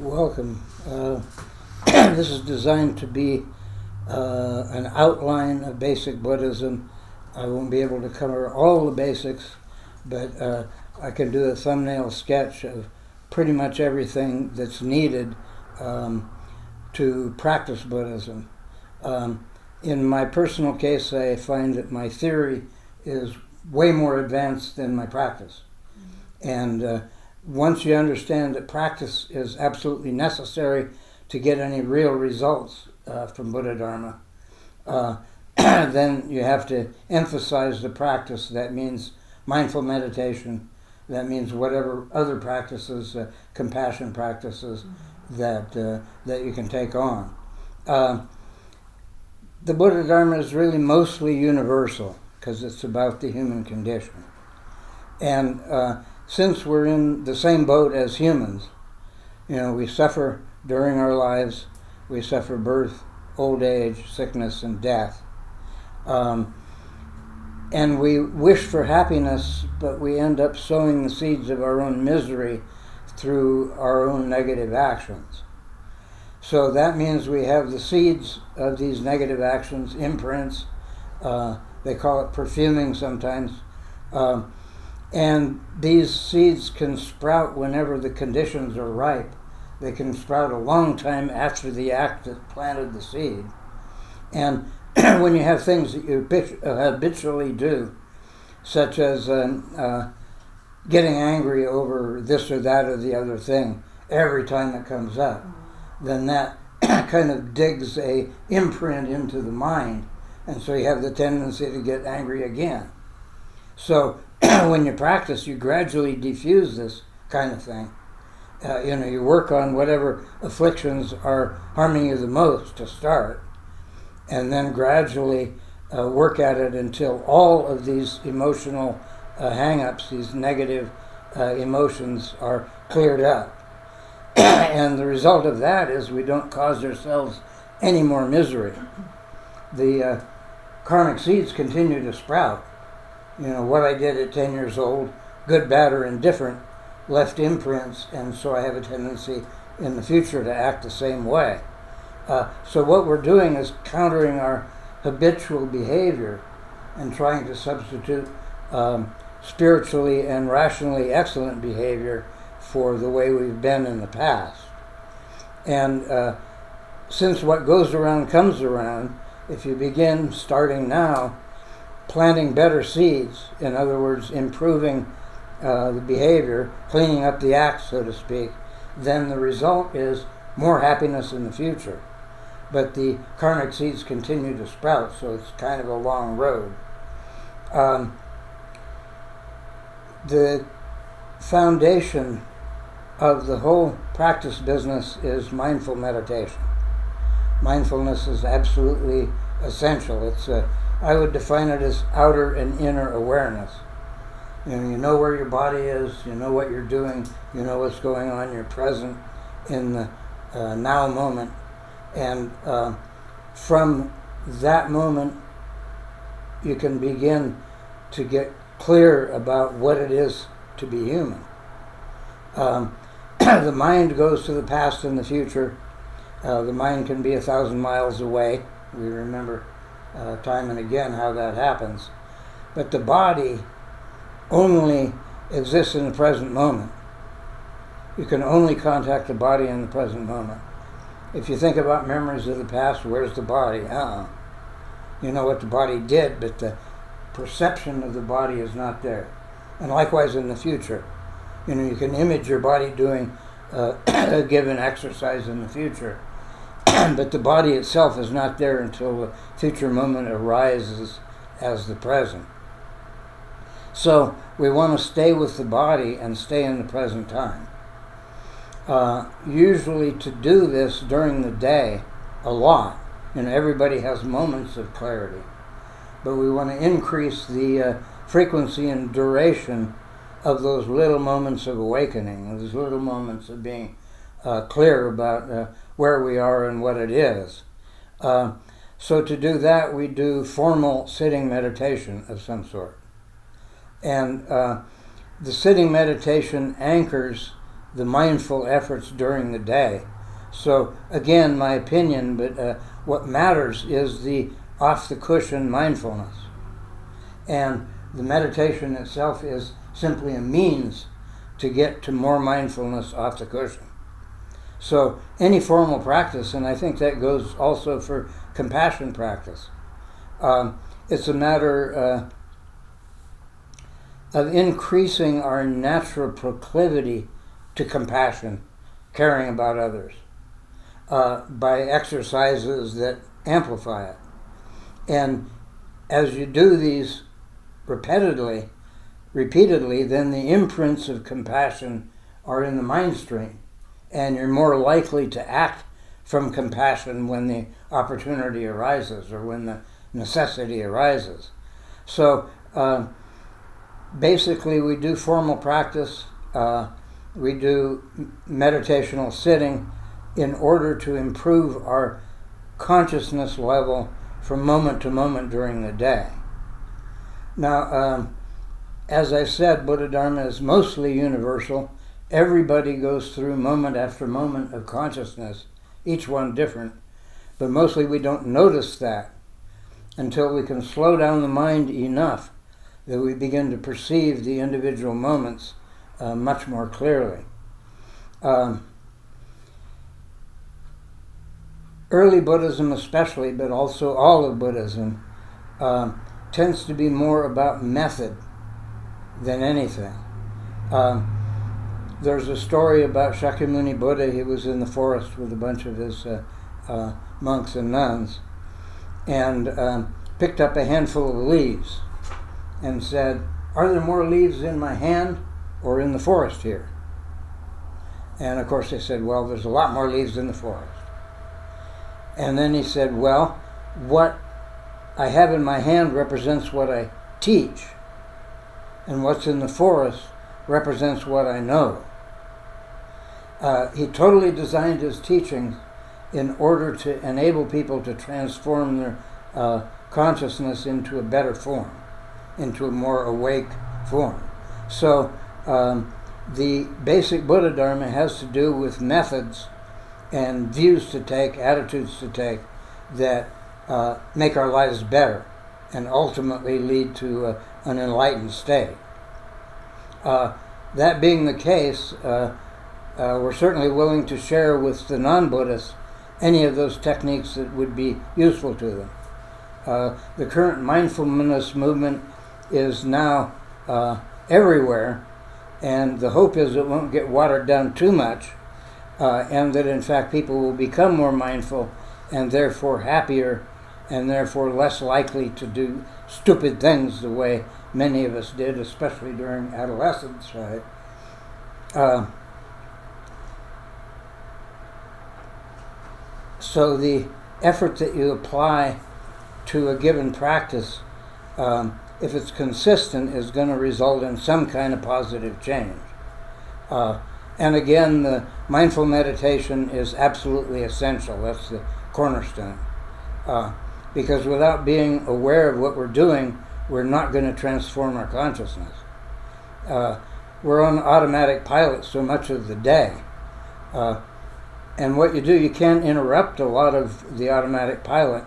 Welcome. This is designed to be an outline of basic Buddhism. I won't be able to cover all the basics, but I can do a thumbnail sketch of pretty much everything that's needed to practice Buddhism. In my personal case, I find that my theory is way more advanced than my practice. And once you understand that practice is absolutely necessary to get any real results from Buddha Dharma, then you have to emphasize the practice. That means mindful meditation. That means whatever other practices, compassion practices, that you can take on. The Buddha Dharma is really mostly universal because it's about the human condition. And since we're in the same boat as humans, we suffer during our lives. We suffer birth, old age, sickness, and death. And we wish for happiness, but we end up sowing the seeds of our own misery through our own negative actions. So that means we have the seeds of these negative actions, imprints. They call it perfuming sometimes. And these seeds can sprout whenever the conditions are ripe. They can sprout a long time after the act that planted the seed. And when you have things that you habitually do, such as getting angry over this or that or the other thing every time it comes up, then that kind of digs a imprint into the mind, and so you have the tendency to get angry again. So when you practice, you gradually diffuse this kind of thing. You work on whatever afflictions are harming you the most to start, and then gradually work at it until all of these emotional hang-ups, these negative emotions, are cleared up. And the result of that is we don't cause ourselves any more misery. The karmic seeds continue to sprout. What I did at 10 years old, good, bad, or indifferent, left imprints, and so I have a tendency in the future to act the same way. So what we're doing is countering our habitual behavior and trying to substitute spiritually and rationally excellent behavior for the way we've been in the past. And since what goes around comes around, if you begin starting now, planting better seeds, in other words, improving the behavior, cleaning up the act, so to speak, then the result is more happiness in the future. But the karmic seeds continue to sprout, so it's kind of a long road. The foundation of the whole practice business is mindful meditation. Mindfulness is absolutely essential. I would define it as outer and inner awareness. You know where your body is, you know what you're doing, you know what's going on, you're present in the now moment. And from that moment, you can begin to get clear about what it is to be human. The mind goes to the past and the future. The mind can be 1,000 miles away. We remember time and again how that happens. But the body only exists in the present moment. You can only contact the body in the present moment. If you think about memories of the past, where's the body? You know what the body did, but the perception of the body is not there. And likewise in the future. You can image your body doing a given exercise in the future, but the body itself is not there until the future moment arises as the present. So we want to stay with the body and stay in the present time. Usually to do this during the day a lot. Everybody has moments of clarity, but we want to increase the frequency and duration of those little moments of awakening, those little moments of being clear about where we are and what it is. So to do that, we do formal sitting meditation of some sort. And the sitting meditation anchors the mindful efforts during the day. So again, my opinion, but what matters is the off-the-cushion mindfulness. And the meditation itself is simply a means to get to more mindfulness off the cushion. So any formal practice, and I think that goes also for compassion practice, it's a matter of increasing our natural proclivity to compassion, caring about others, by exercises that amplify it. And as you do these repeatedly, then the imprints of compassion are in the mind stream, and you're more likely to act from compassion when the opportunity arises or when the necessity arises. So basically we do formal practice, we do meditational sitting in order to improve our consciousness level from moment to moment during the day. Now, as I said, Buddha Dharma is mostly universal. Everybody goes through moment after moment of consciousness, each one different, but mostly we don't notice that until we can slow down the mind enough that we begin to perceive the individual moments much more clearly. Early Buddhism especially, but also all of Buddhism, tends to be more about method than anything. There's a story about Shakyamuni Buddha. He was in the forest with a bunch of his monks and nuns, and picked up a handful of leaves and said, "Are there more leaves in my hand or in the forest here?" And of course they said, "Well, there's a lot more leaves in the forest." And then he said, "Well, what I have in my hand represents what I teach, and what's in the forest represents what I know." He totally designed his teaching in order to enable people to transform their consciousness into a better form, into a more awake form. So the basic Buddha Dharma has to do with methods and views to take, attitudes to take, that make our lives better and ultimately lead to an enlightened state. That being the case, we're certainly willing to share with the non-Buddhists any of those techniques that would be useful to them. The current mindfulness movement is now everywhere, and the hope is it won't get watered down too much, and that in fact people will become more mindful and therefore happier and therefore less likely to do stupid things the way many of us did, especially during adolescence, right? So the effort that you apply to a given practice, if it's consistent, is going to result in some kind of positive change. And again, the mindful meditation is absolutely essential. That's the cornerstone. Because without being aware of what we're doing, we're not going to transform our consciousness. We're on automatic pilot so much of the day. And what you do, you can't interrupt a lot of the automatic pilot,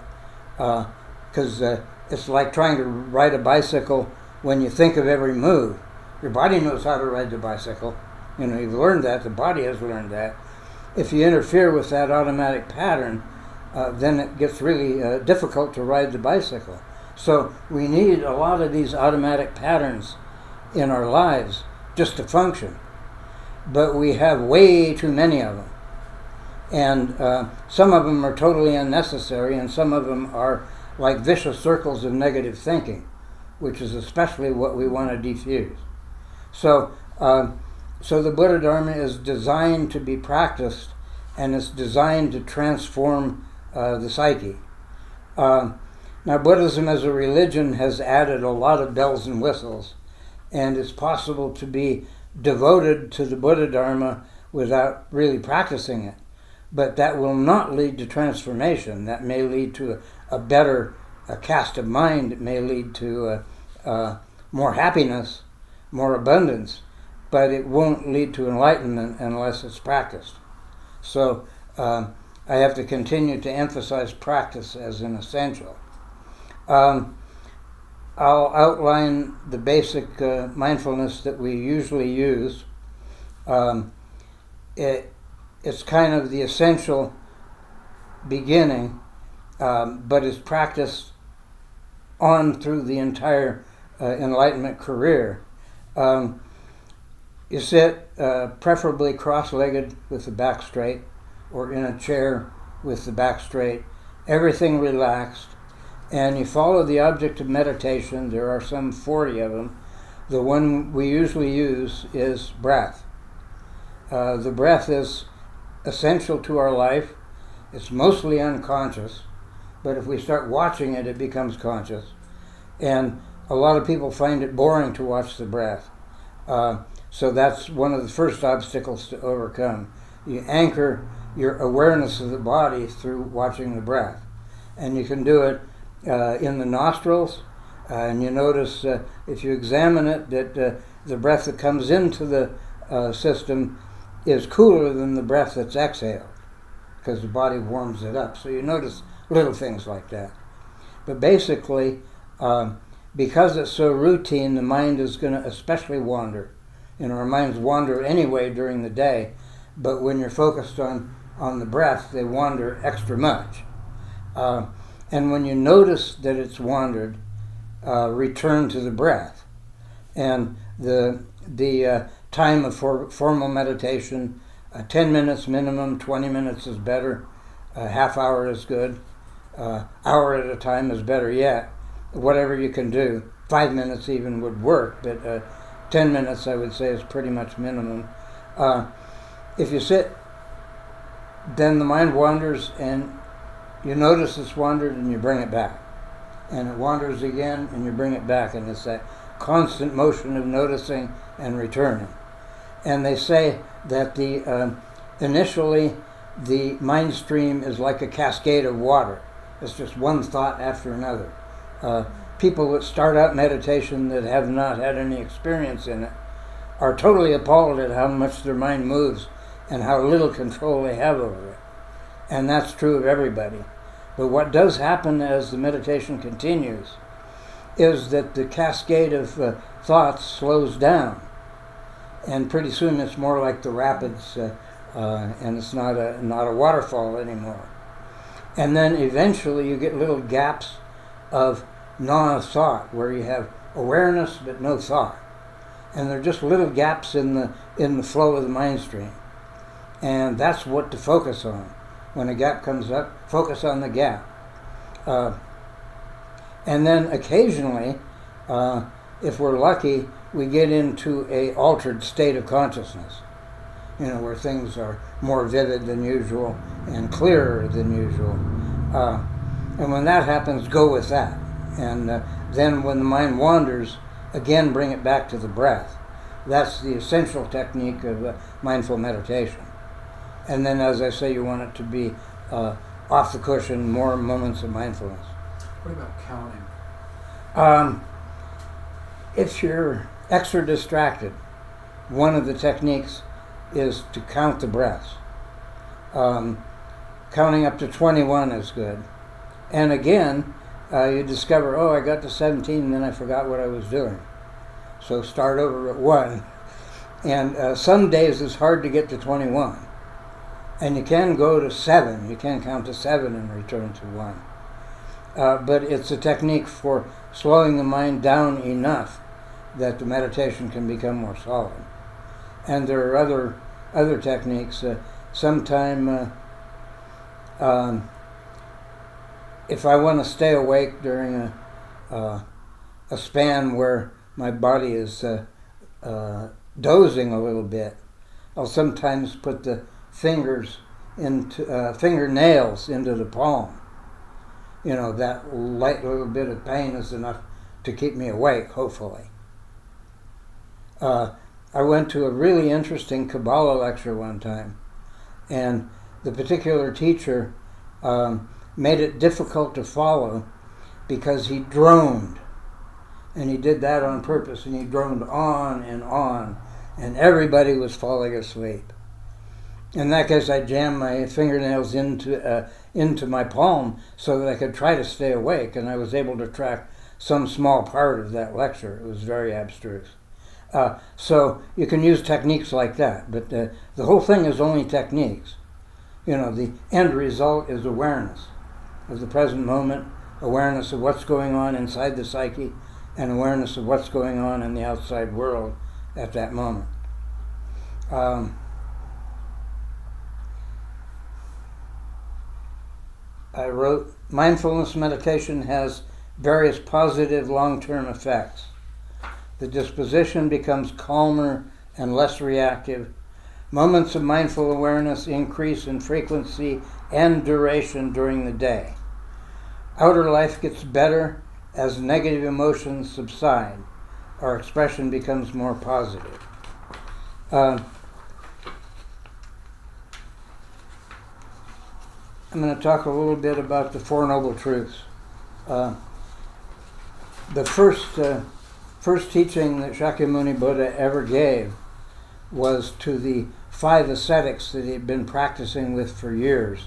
because it's like trying to ride a bicycle when you think of every move. Your body knows how to ride the bicycle. You know, you've learned that, the body has learned that. If you interfere with that automatic pattern, then it gets really difficult to ride the bicycle. So we need a lot of these automatic patterns in our lives just to function. But we have way too many of them. And some of them are totally unnecessary, and some of them are like vicious circles of negative thinking, which is especially what we want to defuse. So the Buddha Dharma is designed to be practiced, and it's designed to transform the psyche. Now, Buddhism as a religion has added a lot of bells and whistles, and it's possible to be devoted to the Buddha Dharma without really practicing it. But that will not lead to transformation. That may lead to a better cast of mind. It may lead to more happiness, more abundance. but it won't lead to enlightenment unless it's practiced. So I have to continue to emphasize practice as an essential. I'll outline the basic mindfulness that we usually use. It's kind of the essential beginning, but it's practiced on through the entire enlightenment career. You sit preferably cross-legged with the back straight, or in a chair with the back straight, everything relaxed, and you follow the object of meditation. There are some 40 of them. The one we usually use is breath. The breath is essential to our life. It's mostly unconscious, but if we start watching it, it becomes conscious. And a lot of people find it boring to watch the breath. So that's one of the first obstacles to overcome. You anchor your awareness of the body through watching the breath. And you can do it in the nostrils, and you notice if you examine it that the breath that comes into the system is cooler than the breath that's exhaled, because the body warms it up. So you notice little things like that. But basically, because it's so routine, the mind is going to especially wander. Our minds wander anyway during the day, but when you're focused on the breath, they wander extra much. And when you notice that it's wandered, return to the breath. And the time of formal meditation, 10 minutes minimum, 20 minutes is better, a half hour is good, hour at a time is better yet. Whatever you can do, 5 minutes even would work, but 10 minutes I would say is pretty much minimum. If you sit, then the mind wanders, and you notice it's wandered, and you bring it back. And it wanders again, and you bring it back, and it's that constant motion of noticing and returning. And they say that initially the mind stream is like a cascade of water. It's just one thought after another. People that start out meditation that have not had any experience in it are totally appalled at how much their mind moves and how little control they have over it. And that's true of everybody. But what does happen as the meditation continues is that the cascade of thoughts slows down. And pretty soon it's more like the rapids, and it's not a waterfall anymore. And then eventually you get little gaps of non-thought, where you have awareness but no thought. And they're just little gaps in the flow of the mind stream. And that's what to focus on. When a gap comes up, focus on the gap. And then occasionally, if we're lucky, we get into a altered state of consciousness, where things are more vivid than usual and clearer than usual. And when that happens, go with that. And then when the mind wanders, again bring it back to the breath. That's the essential technique of mindful meditation. And then, as I say, you want it to be off the cushion, more moments of mindfulness. What about counting? If you're extra distracted, one of the techniques is to count the breaths. Counting up to 21 is good. And again, you discover, I got to 17 and then I forgot what I was doing. So start over at 1. And some days it's hard to get to 21. And you can go to 7. You can count to 7 and return to 1. But it's a technique for slowing the mind down enough that the meditation can become more solid. And there are other techniques. Sometime, if I want to stay awake during a span where my body is dozing a little bit, I'll sometimes put the fingernails into the palm. That light little bit of pain is enough to keep me awake, hopefully. I went to a really interesting Kabbalah lecture one time, and the particular teacher made it difficult to follow because he droned. And he did that on purpose, and he droned on and on. and everybody was falling asleep. In that case, I jammed my fingernails into my palm so that I could try to stay awake, and I was able to track some small part of that lecture. It was very abstruse. So you can use techniques like that, but the whole thing is only techniques. The end result is awareness of the present moment, awareness of what's going on inside the psyche, and awareness of what's going on in the outside world at that moment. I wrote, mindfulness meditation has various positive long-term effects. The disposition becomes calmer and less reactive. Moments of mindful awareness increase in frequency and duration during the day. Outer life gets better as negative emotions subside. Our expression becomes more positive. I'm going to talk a little bit about the Four Noble Truths. The first teaching that Shakyamuni Buddha ever gave was to the 5 ascetics that he had been practicing with for years.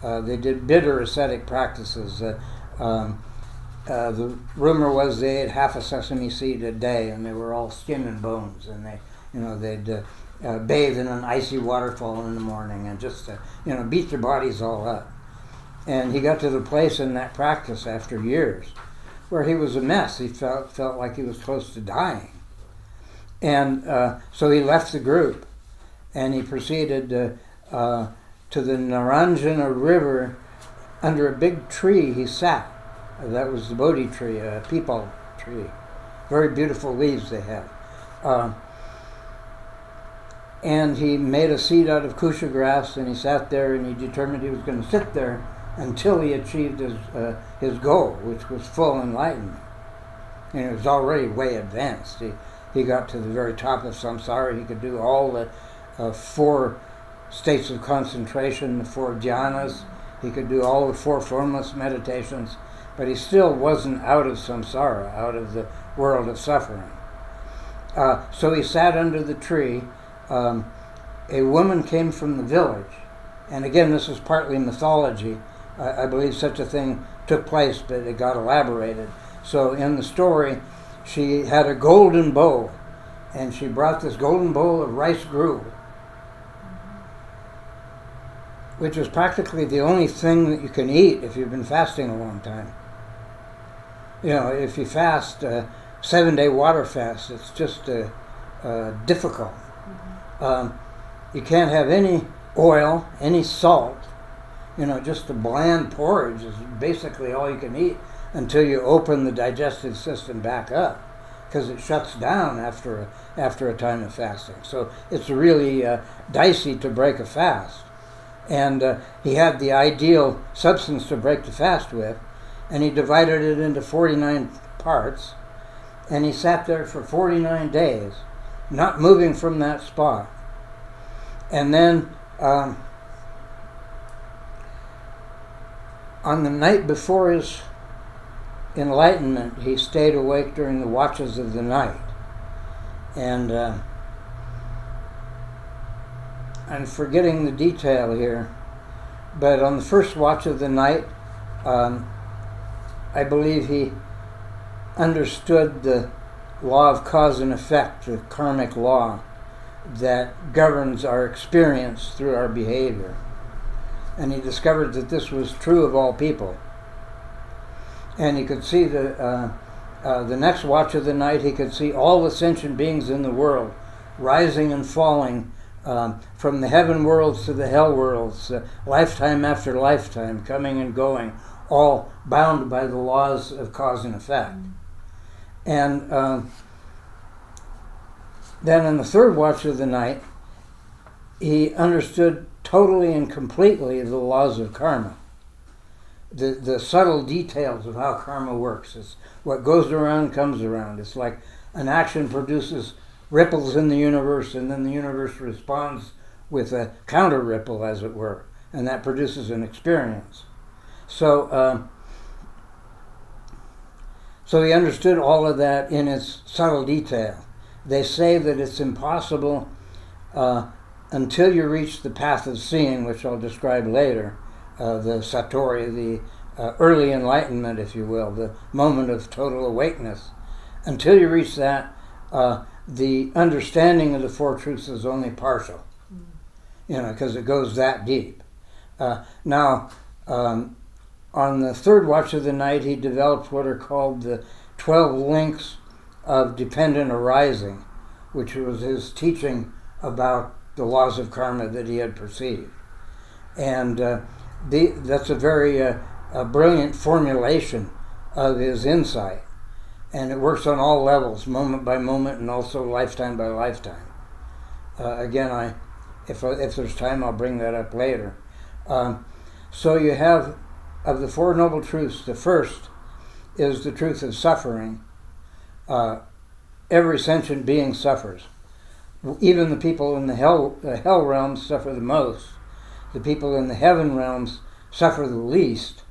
They did bitter ascetic practices. The rumor was they ate half a sesame seed a day, and they were all skin and bones, and they'd bathe in an icy waterfall in the morning and just beat their bodies all up. And he got to the place in that practice after years where he was a mess. He felt like he was close to dying. And so he left the group, and he proceeded to the Naranja River. Under a big tree he sat. That was the Bodhi tree, a peepal tree. Very beautiful leaves they had. And he made a seat out of kusha grass, and he sat there, and he determined he was going to sit there until he achieved his goal, which was full enlightenment. And it was already way advanced. He got to the very top of samsara. He could do all the 4 states of concentration, the 4 dhyanas. He could do all the 4 formless meditations, but he still wasn't out of samsara, out of the world of suffering. So he sat under the tree. A woman came from the village, and again, this is partly mythology. I believe such a thing took place, but it got elaborated. So in the story, she had a golden bowl, and she brought this golden bowl of rice gruel, which is practically the only thing that you can eat if you've been fasting a long time. If you fast 7-day water fast, it's just difficult. You can't have any oil, any salt. Just a bland porridge is basically all you can eat until you open the digestive system back up, because it shuts down after a time of fasting. So it's really dicey to break a fast. And he had the ideal substance to break the fast with, and he divided it into 49 parts, and he sat there for 49 days, not moving from that spot. And then on the night before his enlightenment, he stayed awake during the watches of the night. And I'm forgetting the detail here, but on the first watch of the night, I believe he understood the law of cause and effect, the karmic law that governs our experience through our behavior. And he discovered that this was true of all people. And he could see the next watch of the night, he could see all the sentient beings in the world rising and falling from the heaven worlds to the hell worlds, lifetime after lifetime, coming and going, all bound by the laws of cause and effect. And then in the third watch of the night, he understood totally and completely the laws of karma. The subtle details of how karma works. It's what goes around comes around. It's like an action produces ripples in the universe, and then the universe responds with a counter ripple, as it were, and that produces an experience. So he understood all of that in its subtle detail. they say that it's impossible until you reach the path of seeing, which I'll describe later, the Satori, the early enlightenment, if you will, the moment of total awakeness. Until you reach that, the understanding of the Four Truths is only partial, because it goes that deep. Now, on the third watch of the night, he developed what are called the 12 links of dependent arising, which was his teaching about the laws of karma that he had perceived. And that's a very brilliant formulation of his insight. And it works on all levels, moment by moment, and also lifetime by lifetime. Again, if there's time, I'll bring that up later. So you have, of the Four Noble Truths, the first is the truth of suffering. Every sentient being suffers. Even the people in the hell realms suffer the most. The people in the heaven realms suffer the least.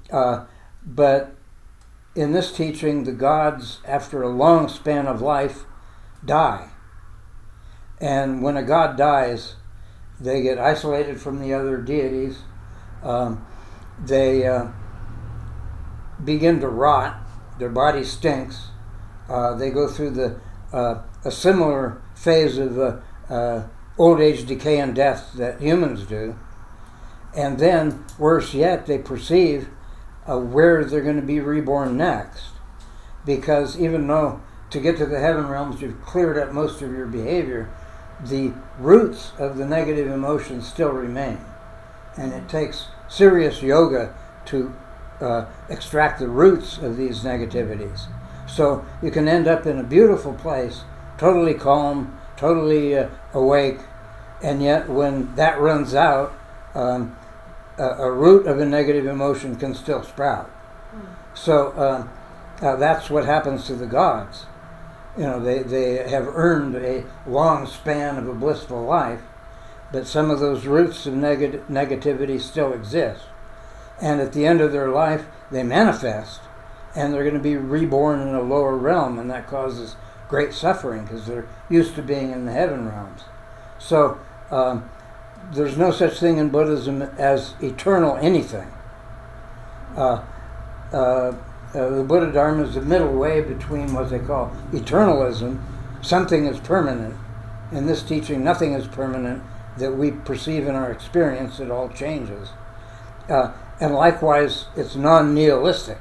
But in this teaching, the gods, after a long span of life, die. And when a god dies, they get isolated from the other deities. They begin to rot. Their body stinks. They go through a similar phase of old age, decay, and death that humans do. And then, worse yet, they perceive where they're going to be reborn next. Because even though to get to the heaven realms you've cleared up most of your behavior, the roots of the negative emotions still remain. And it takes serious yoga to extract the roots of these negativities. So you can end up in a beautiful place, totally calm, totally awake, and yet when that runs out, a root of a negative emotion can still sprout. So that's what happens to the gods. They have earned a long span of a blissful life, but some of those roots of negativity still exist. And at the end of their life, they manifest, and they're going to be reborn in a lower realm, and that causes great suffering because they're used to being in the heaven realms. So there's no such thing in Buddhism as eternal anything. The Buddha Dharma is the middle way between what they call eternalism. Something is permanent. In this teaching, nothing is permanent that we perceive in our experience. It all changes. And likewise, it's non-nihilistic,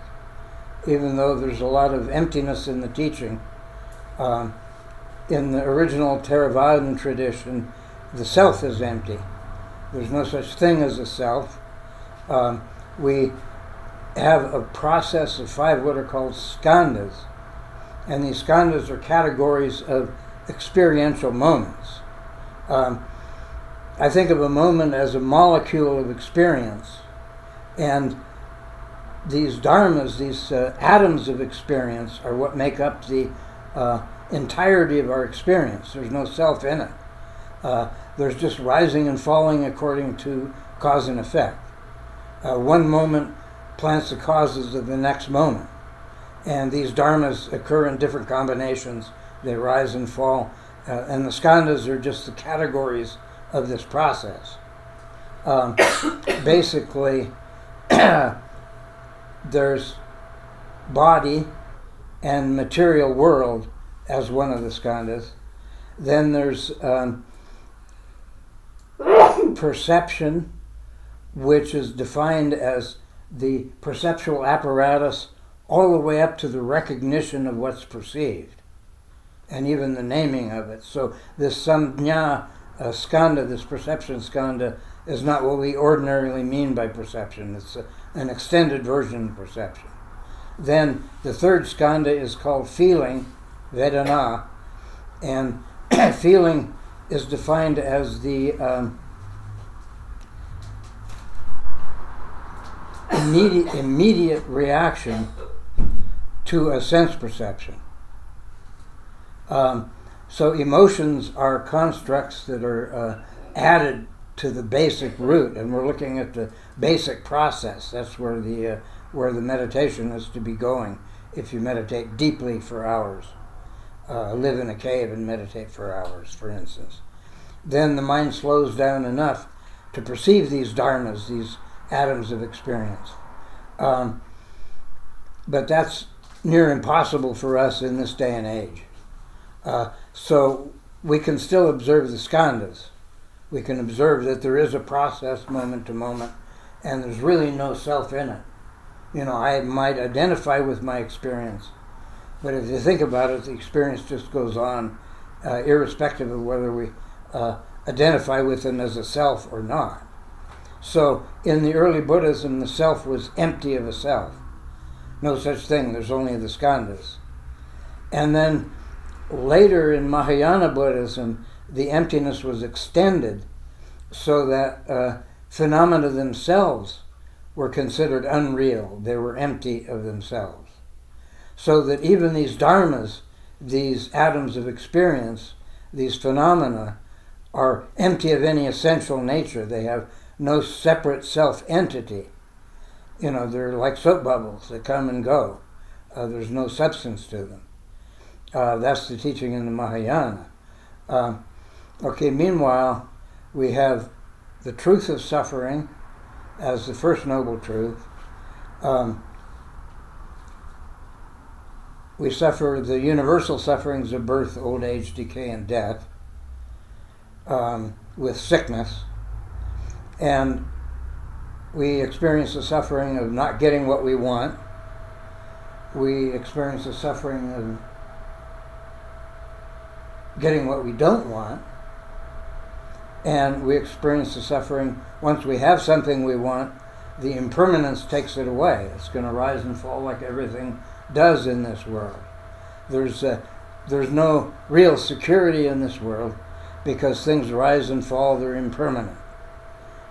even though there's a lot of emptiness in the teaching. In the original Theravadan tradition, the self is empty. There's no such thing as a self. We have a process of 5 what are called skandhas. And these skandhas are categories of experiential moments. I think of a moment as a molecule of experience. And these dharmas, these atoms of experience, are what make up the entirety of our experience. There's no self in it. There's just rising and falling according to cause and effect. One moment plants the causes of the next moment. And these dharmas occur in different combinations. They rise and fall. And the skandhas are just the categories of this process. Basically, there's body and material world as one of the skandhas. Then there's perception, which is defined as the perceptual apparatus all the way up to the recognition of what's perceived, and even the naming of it. So this samjna skandha, this perception skandha, is not what we ordinarily mean by perception. It's an extended version of perception. Then the third skandha is called feeling, vedana, and feeling is defined as the immediate reaction to a sense perception. So emotions are constructs that are added to the basic root, and we're looking at the basic process. That's where the meditation is to be going if you meditate deeply for hours. live in a cave and meditate for hours, for instance. Then the mind slows down enough to perceive these dharmas, these atoms of experience. But that's near impossible for us in this day and age. So we can still observe the skandhas. We can observe that there is a process moment to moment, and there's really no self in it. I might identify with my experience, but if you think about it, the experience just goes on, irrespective of whether we identify with them as a self or not. So in the early Buddhism, the self was empty of a self. No such thing, there's only the skandhas. And then later in Mahayana Buddhism, the emptiness was extended so that phenomena themselves were considered unreal. They were empty of themselves. So that even these dharmas, these atoms of experience, these phenomena, are empty of any essential nature. They have no separate self-entity. They're like soap bubbles that come and go. There's no substance to them. That's the teaching in the Mahayana. Meanwhile, we have the truth of suffering as the first noble truth. We suffer the universal sufferings of birth, old age, decay, and death, with sickness. And we experience the suffering of not getting what we want. We experience the suffering of getting what we don't want. And we experience the suffering, once we have something we want, the impermanence takes it away. It's going to rise and fall like everything does in this world. There's no real security in this world because things rise and fall, they're impermanent.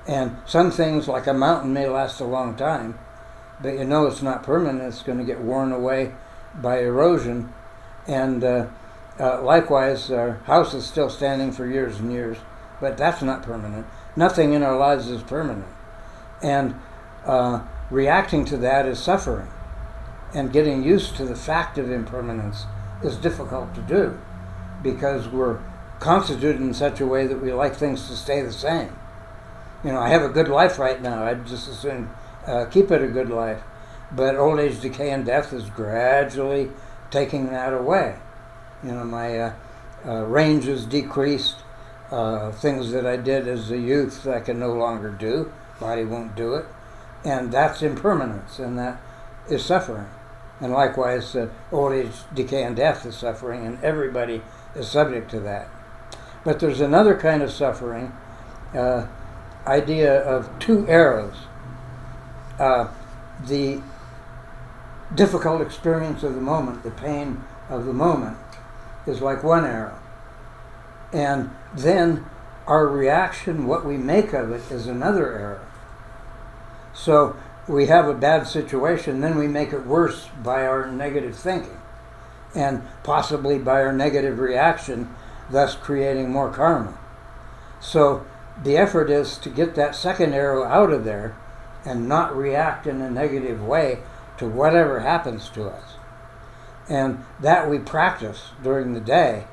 And some things, like a mountain, may last a long time, but it's not permanent. It's going to get worn away by erosion. And likewise, our house is still standing for years and years, but that's not permanent. Nothing in our lives is permanent. And reacting to that is suffering. And getting used to the fact of impermanence is difficult to do because we're constituted in such a way that we like things to stay the same. I have a good life right now. I'd just as soon keep it a good life. But old age, decay, and death is gradually taking that away. My range is decreased. Things that I did as a youth I can no longer do. Body won't do it. And that's impermanence, and that is suffering. And likewise, old age, decay, and death is suffering, and everybody is subject to that. But there's another kind of suffering, idea of two arrows. The difficult experience of the moment, the pain of the moment, is like one arrow. And then our reaction, what we make of it, is another arrow. So we have a bad situation, then we make it worse by our negative thinking and possibly by our negative reaction, thus creating more karma. So the effort is to get that second arrow out of there and not react in a negative way to whatever happens to us. And that we practice during the day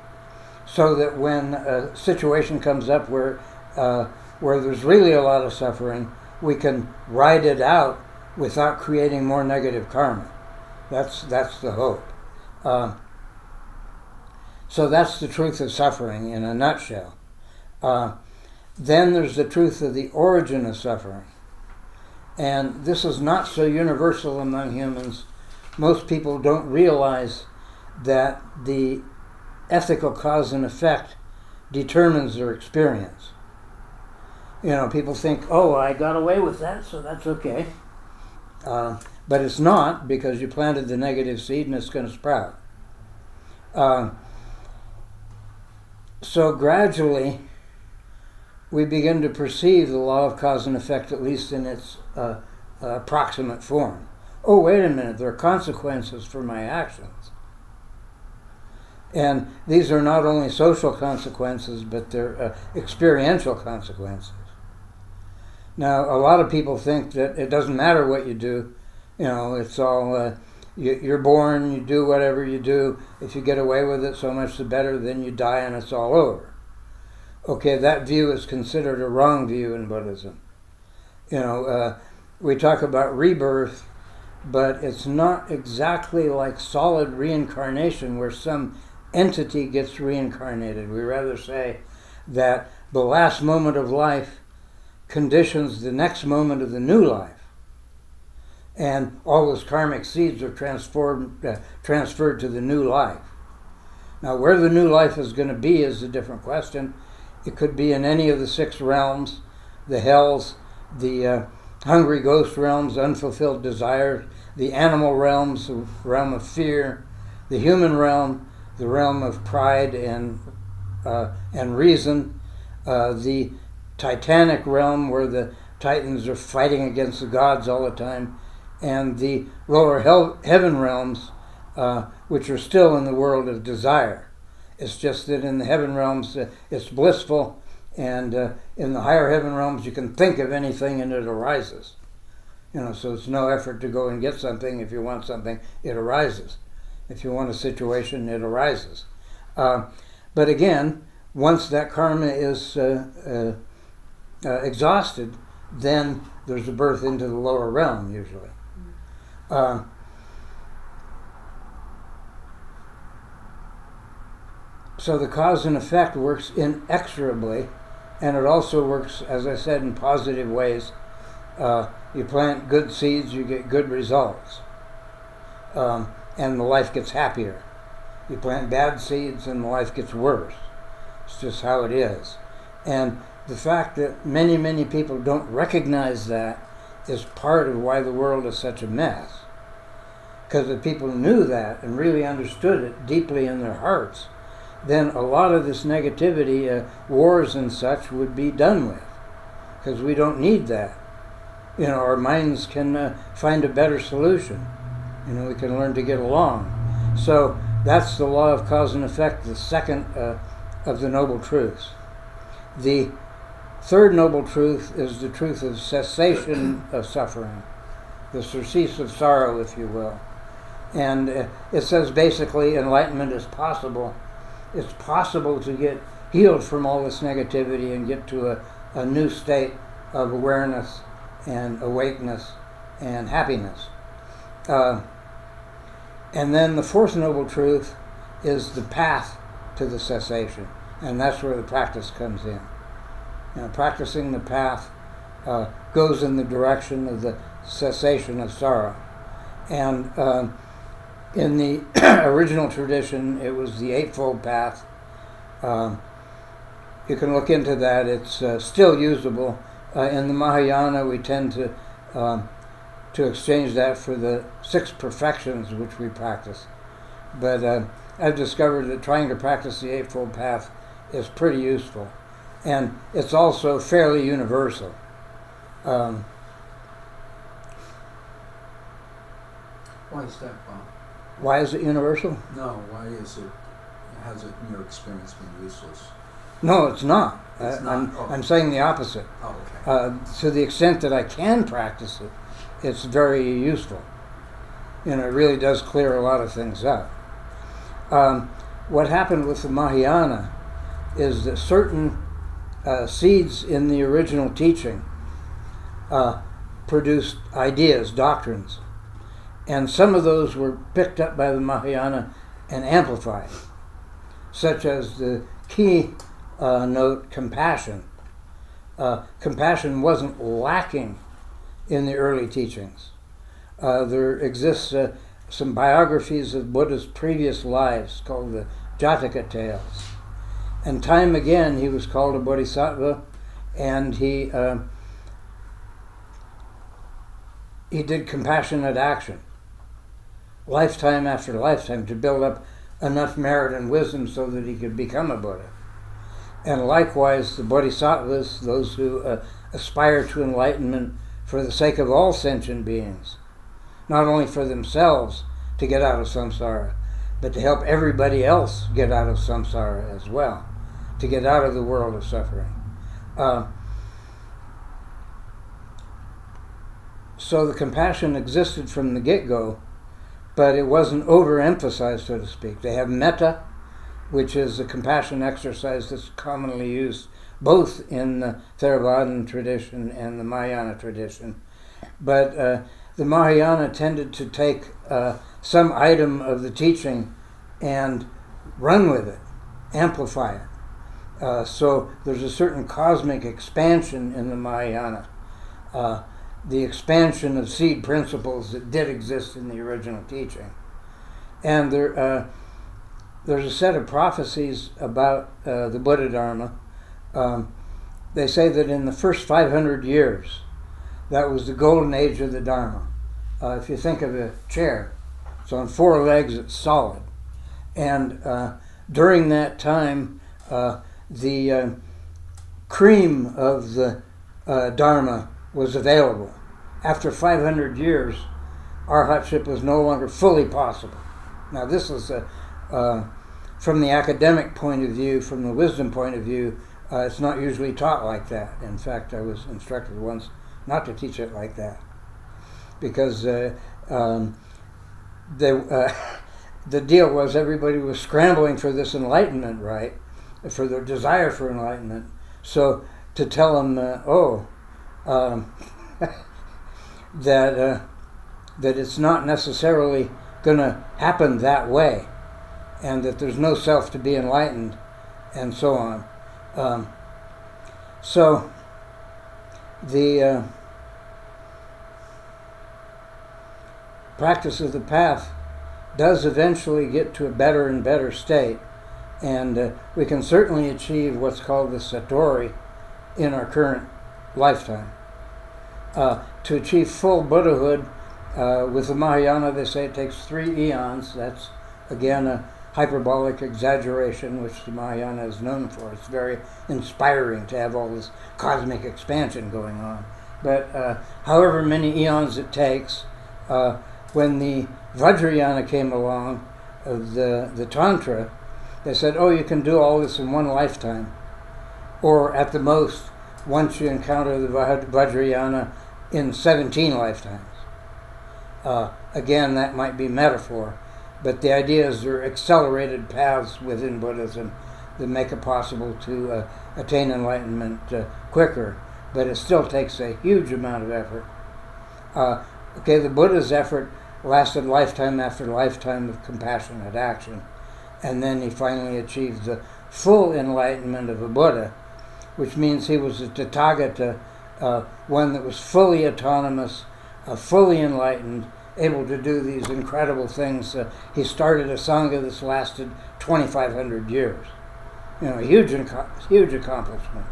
so that when a situation comes up where there's really a lot of suffering, we can ride it out without creating more negative karma. That's the hope. So that's the truth of suffering in a nutshell. Then there's the truth of the origin of suffering. And this is not so universal among humans. Most people don't realize that the ethical cause and effect determines their experience. People think, I got away with that, so that's okay. But it's not, because you planted the negative seed and it's going to sprout. So gradually, we begin to perceive the law of cause and effect, at least in its approximate form. Oh, wait a minute, there are consequences for my actions. And these are not only social consequences, but they're experiential consequences. Now, a lot of people think that it doesn't matter what you do, it's all you're born, you do whatever you do. If you get away with it, so much the better. Then you die and it's all over. Okay, that view is considered a wrong view in Buddhism. We talk about rebirth, but it's not exactly like solid reincarnation where some entity gets reincarnated. We rather say that the last moment of life conditions the next moment of the new life. And all those karmic seeds are transferred to the new life. Now, where the new life is going to be is a different question. It could be in any of the 6 realms, the hells, the hungry ghost realms, unfulfilled desires, the animal realms, the realm of fear, the human realm, the realm of pride and reason, the titanic realm where the titans are fighting against the gods all the time, and the lower heaven realms, which are still in the world of desire. It's just that in the heaven realms it's blissful, and in the higher heaven realms you can think of anything and it arises. So it's no effort to go and get something. If you want something, it arises. If you want a situation, it arises. But again, once that karma is exhausted, then there's a birth into the lower realm usually. So the cause and effect works inexorably, and it also works, as I said, in positive ways. You plant good seeds, you get good results, and the life gets happier. You plant bad seeds, and the life gets worse. It's just how it is. And the fact that many, many people don't recognize that is part of why the world is such a mess. Because if people knew that and really understood it deeply in their hearts, then a lot of this negativity, wars and such, would be done with. Because we don't need that. Our minds can find a better solution. We can learn to get along. So that's the law of cause and effect, the second of the noble truths. The third noble truth is the truth of cessation of suffering, the surcease of sorrow, if you will. And it says basically enlightenment is possible. It's possible to get healed from all this negativity and get to a new state of awareness and awakeness and happiness. And then the fourth noble truth is the path to the cessation. And that's where the practice comes in. Practicing the path goes in the direction of the cessation of sorrow. And in the original tradition, it was the Eightfold Path. You can look into that. It's still usable. In the Mahayana, we tend to exchange that for the 6 perfections which we practice. But I've discovered that trying to practice the Eightfold Path is pretty useful. And it's also fairly universal. Why is that, Bob? Why is it universal? No, why is it, has it in your experience been useless? No, it's not. It's not. I'm saying the opposite. Oh, okay. To the extent that I can practice it, it's very useful. It really does clear a lot of things up. What happened with the Mahayana is that certain seeds in the original teaching produced ideas, doctrines. And some of those were picked up by the Mahayana and amplified, such as the key note, compassion. Compassion wasn't lacking in the early teachings. There exists some biographies of Buddha's previous lives called the Jataka tales. And time again he was called a bodhisattva, and he did compassionate action, lifetime after lifetime, to build up enough merit and wisdom so that he could become a Buddha. And likewise, the bodhisattvas, those who aspire to enlightenment for the sake of all sentient beings, not only for themselves to get out of samsara, but to help everybody else get out of samsara as well, to get out of the world of suffering. So the compassion existed from the get-go, but it wasn't overemphasized, so to speak. They have metta, which is a compassion exercise that's commonly used both in the Theravadan tradition and the Mahayana tradition. But the Mahayana tended to take some item of the teaching and run with it, amplify it. So there's a certain cosmic expansion in the Mahayana, the expansion of seed principles that did exist in the original teaching. And there's a set of prophecies about the Buddha Dharma. They say that in the first 500 years, that was the golden age of the Dharma. If you think of a chair, it's on 4 legs, it's solid. And during that time, the cream of the Dharma was available. After 500 years, arhatship was no longer fully possible. Now this is from the academic point of view, from the wisdom point of view, it's not usually taught like that. In fact, I was instructed once not to teach it like that, because the deal was everybody was scrambling for this enlightenment, right? For their desire for enlightenment. So to tell them, that it's not necessarily going to happen that way, and that there's no self to be enlightened, and so on. So the practice of the path does eventually get to a better and better state, and we can certainly achieve what's called the satori in our current lifetime. To achieve full Buddhahood, with the Mahayana, they say it takes 3 eons. That's, again, a hyperbolic exaggeration, which the Mahayana is known for. It's very inspiring to have all this cosmic expansion going on. But however many eons it takes, when the Vajrayana came along, the Tantra, they said, you can do all this in 1 lifetime. Or at the most, once you encounter the Vajrayana, in 17 lifetimes. Again, that might be metaphor, but the idea is there are accelerated paths within Buddhism that make it possible to attain enlightenment quicker, but it still takes a huge amount of effort. The Buddha's effort lasted lifetime after lifetime of compassionate action, and then he finally achieved the full enlightenment of a Buddha, which means he was a Tathagata, one that was fully autonomous, fully enlightened, able to do these incredible things. He started a Sangha that's lasted 2,500 years. A huge accomplishment.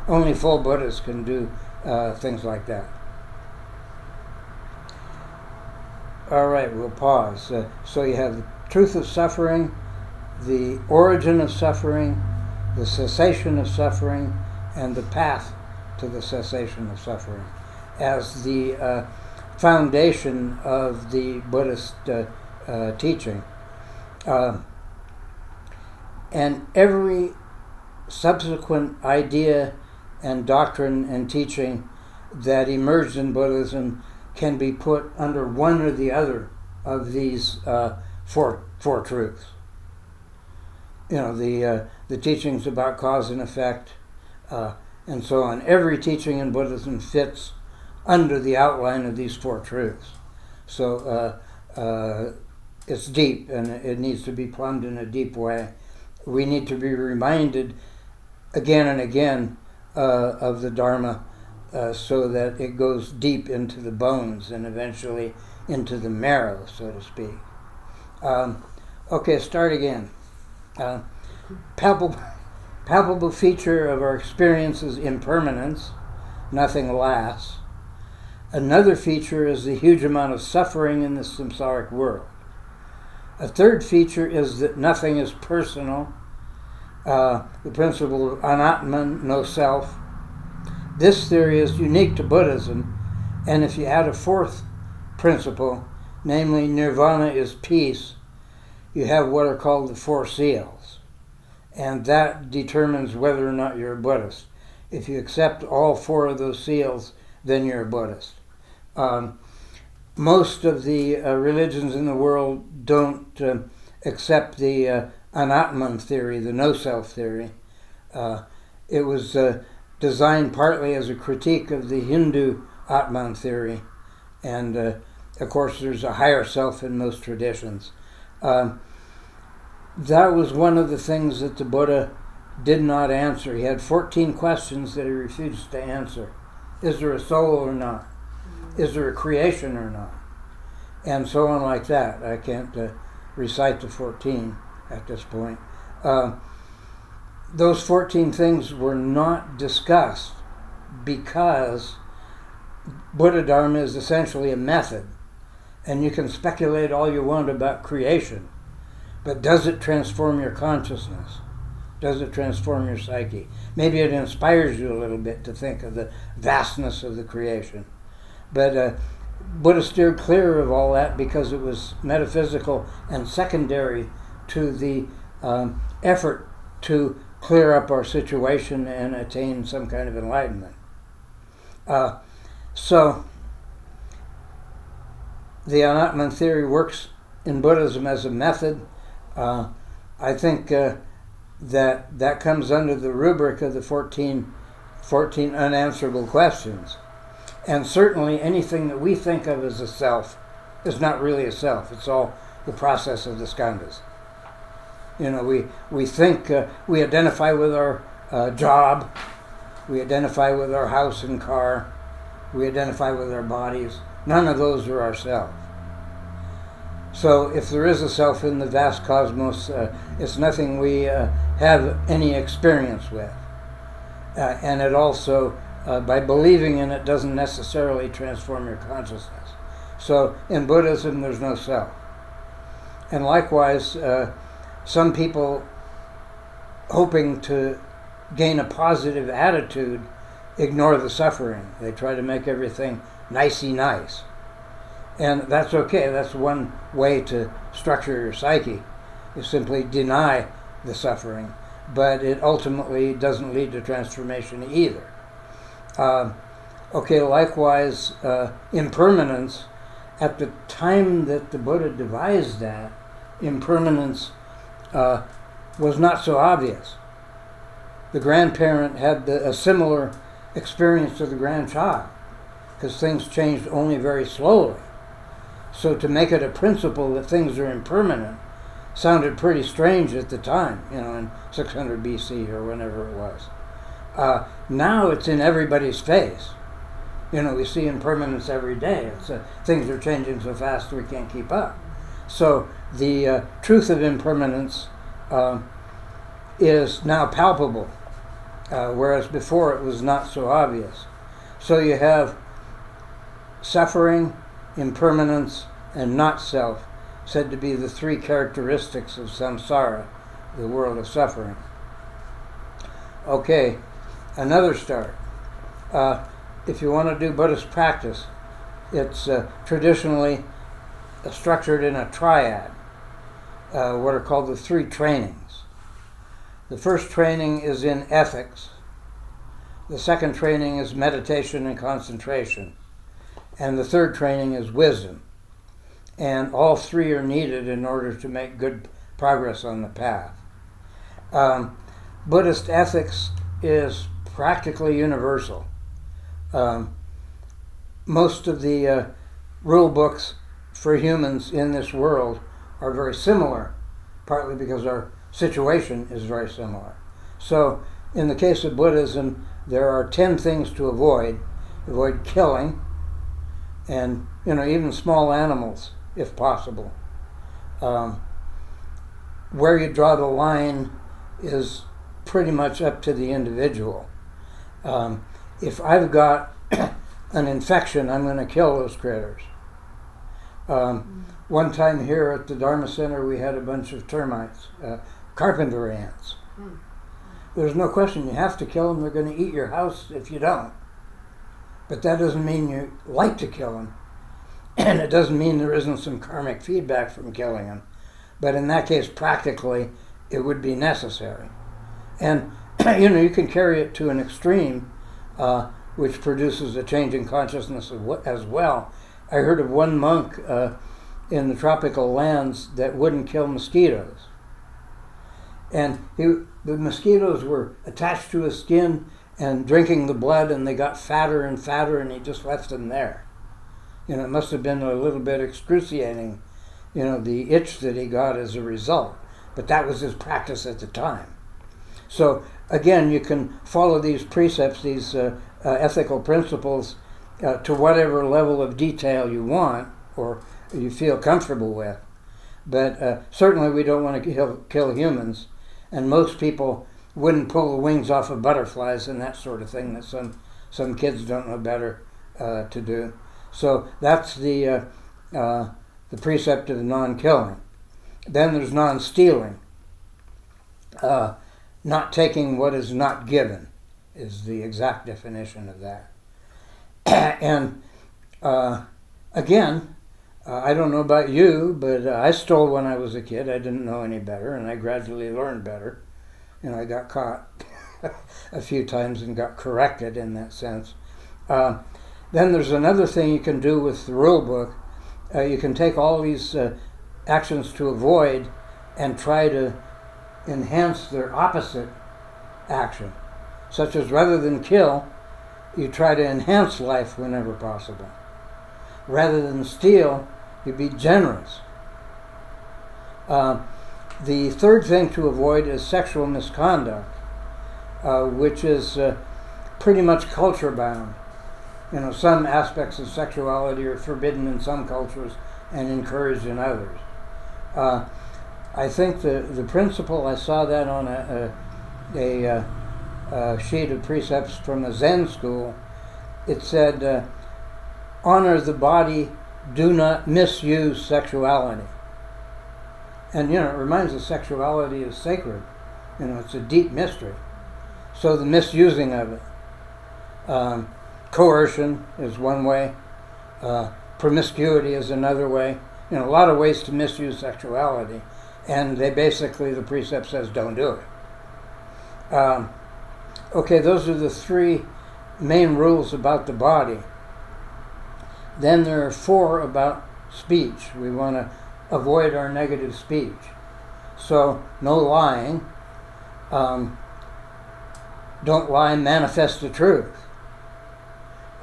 Only full Buddhists can do things like that. All right, we'll pause. So you have the truth of suffering, the origin of suffering, the cessation of suffering, and the path to the cessation of suffering as the foundation of the Buddhist teaching. And every subsequent idea and doctrine and teaching that emerged in Buddhism can be put under one or the other of these four truths. The teachings about cause and effect, and so on. Every teaching in Buddhism fits under the outline of these 4 truths. So it's deep, and it needs to be plumbed in a deep way. We need to be reminded again and again of the Dharma, so that it goes deep into the bones and eventually into the marrow, so to speak. Start again. Palpable feature of our experience is impermanence. Nothing lasts. Another feature is the huge amount of suffering in the samsaric world. A third feature is that nothing is personal. The principle of anatman, no self. This theory is unique to Buddhism, and if you add a 4th principle, namely nirvana is peace, you have what are called the 4 seals. And that determines whether or not you're a Buddhist. If you accept all 4 of those seals, then you're a Buddhist. most of the religions in the world don't accept the Anatman theory, the no-self theory. It was designed partly as a critique of the Hindu Atman theory, and of course there's a higher self in most traditions. That was one of the things that the Buddha did not answer. He had 14 questions that he refused to answer. Is there a soul or not? Is there a creation or not? And so on like that. I can't recite the 14 at this point. Those 14 things were not discussed because Buddha Dharma is essentially a method. And you can speculate all you want about creation, but does it transform your consciousness? Does it transform your psyche? Maybe it inspires you a little bit to think of the vastness of the creation. But Buddha steered clear of all that because it was metaphysical and secondary to the effort to clear up our situation and attain some kind of enlightenment. So the Anatman theory works in Buddhism as a method. I think that comes under the rubric of the 14 unanswerable questions. And certainly anything that we think of as a self is not really a self. It's all the process of the skandhas. You know, we think, we identify with our job, we identify with our house and car, we identify with our bodies. None of those are ourself. So if there is a self in the vast cosmos, it's nothing we have any experience with. And it also, by believing in it, doesn't necessarily transform your consciousness. So in Buddhism, there's no self. And likewise, some people hoping to gain a positive attitude ignore the suffering. They try to make everything nicey nice. And that's okay. That's one way to structure your psyche, is simply deny the suffering. But it ultimately doesn't lead to transformation either. Likewise, impermanence, at the time that the Buddha devised that, impermanence was not so obvious. The grandparent had a similar experience to the grandchild, because things changed only very slowly. So to make it a principle that things are impermanent sounded pretty strange at the time, in 600 BC or whenever it was. Now it's in everybody's face. We see impermanence every day. Things are changing so fast we can't keep up. So the truth of impermanence is now palpable, whereas before it was not so obvious. So you have suffering, impermanence, and not self, said to be the three characteristics of samsara, the world of suffering. Okay, another start. If you want to do Buddhist practice, it's traditionally structured in a triad, what are called the three trainings. The first training is in ethics. The second training is meditation and concentration. And the third training is wisdom. And all three are needed in order to make good progress on the path. Buddhist ethics is practically universal. Most of the rule books for humans in this world are very similar, partly because our situation is very similar. So in the case of Buddhism, there are 10 things to avoid. Avoid killing, and even small animals, if possible. Where you draw the line is pretty much up to the individual. If I've got an infection, I'm going to kill those critters. One time here at the Dharma Center, we had a bunch of termites, carpenter ants. There's no question you have to kill them. They're going to eat your house if you don't. But that doesn't mean you like to kill them. And it doesn't mean there isn't some karmic feedback from killing them. But in that case, practically, it would be necessary. And, you can carry it to an extreme, which produces a change in consciousness as well. I heard of one monk in the tropical lands that wouldn't kill mosquitoes. And the mosquitoes were attached to his skin and drinking the blood, and they got fatter and fatter, and he just left them there. It must have been a little bit excruciating, the itch that he got as a result. But that was his practice at the time. So again, you can follow these precepts, these ethical principles, to whatever level of detail you want or you feel comfortable with. But certainly we don't want to kill humans, and most people wouldn't pull the wings off of butterflies and that sort of thing that some kids don't know better to do. So that's the precept of non-killing. Then there's non-stealing. Not taking what is not given is the exact definition of that. And again, I don't know about you, but I stole when I was a kid. I didn't know any better, and I gradually learned better. I got caught a few times and got corrected in that sense. Then there's another thing you can do with the rule book. You can take all these actions to avoid and try to enhance their opposite action, such as rather than kill, you try to enhance life whenever possible. Rather than steal, you be generous. The third thing to avoid is sexual misconduct, which is pretty much culture bound. Some aspects of sexuality are forbidden in some cultures and encouraged in others. I think the principle, I saw that on a sheet of precepts from a Zen school. It said, honor the body, do not misuse sexuality. And it reminds us sexuality is sacred. It's a deep mystery. So the misusing of it. Coercion is one way. Promiscuity is another way. A lot of ways to misuse sexuality. And the precept says don't do it. Okay, those are the three main rules about the body. Then there are 4 about speech. We want to avoid our negative speech. So, no lying. Don't lie, manifest the truth.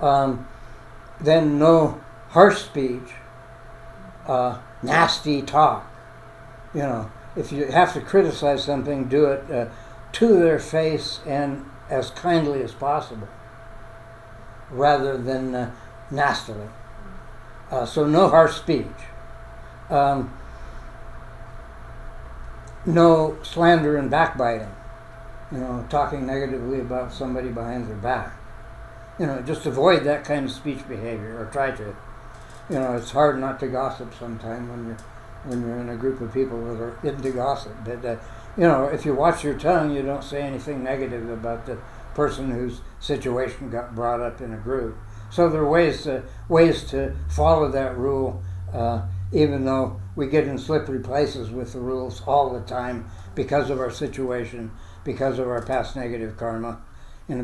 Then no harsh speech, nasty talk. If you have to criticize something, do it to their face and as kindly as possible, rather than nastily. So no harsh speech. No slander and backbiting. Talking negatively about somebody behind their back. Just avoid that kind of speech behavior, or try to. It's hard not to gossip sometimes when you're in a group of people that are into gossip. But if you watch your tongue, you don't say anything negative about the person whose situation got brought up in a group. So there are ways to follow that rule, even though we get in slippery places with the rules all the time because of our situation, because of our past negative karma,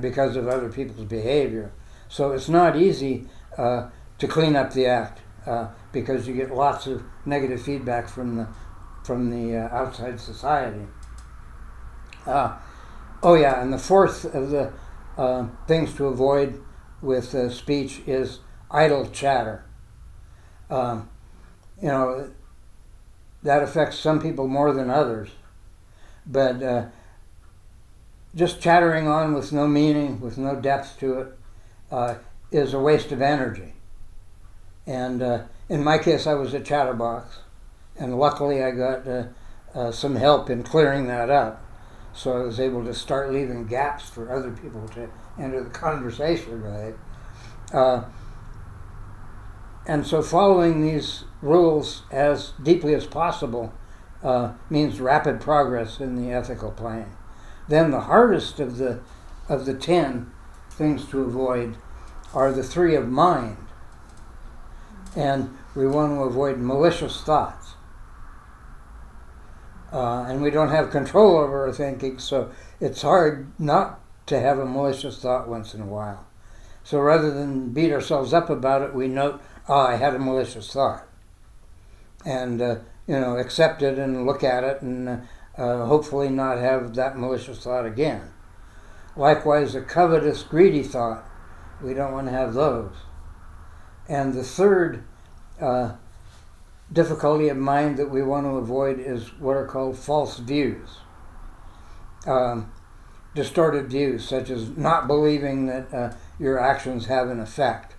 because of other people's behavior. So it's not easy to clean up the act because you get lots of negative feedback from the outside society. And the fourth of the things to avoid with speech is idle chatter. That affects some people more than others, but just chattering on with no meaning, with no depth to it, is a waste of energy. And in my case, I was a chatterbox, and luckily I got some help in clearing that up. So I was able to start leaving gaps for other people to enter the conversation, right? And so following these rules as deeply as possible means rapid progress in the ethical plane. Then the hardest of the 10 things to avoid are the 3 of mind. And we want to avoid malicious thoughts. And we don't have control over our thinking, so it's hard not to have a malicious thought once in a while. So rather than beat ourselves up about it, we note I had a malicious thought. And, accept it and look at it and hopefully not have that malicious thought again. Likewise, a covetous, greedy thought. We don't want to have those. And the third difficulty of mind that we want to avoid is what are called false views. Distorted views, such as not believing that your actions have an effect.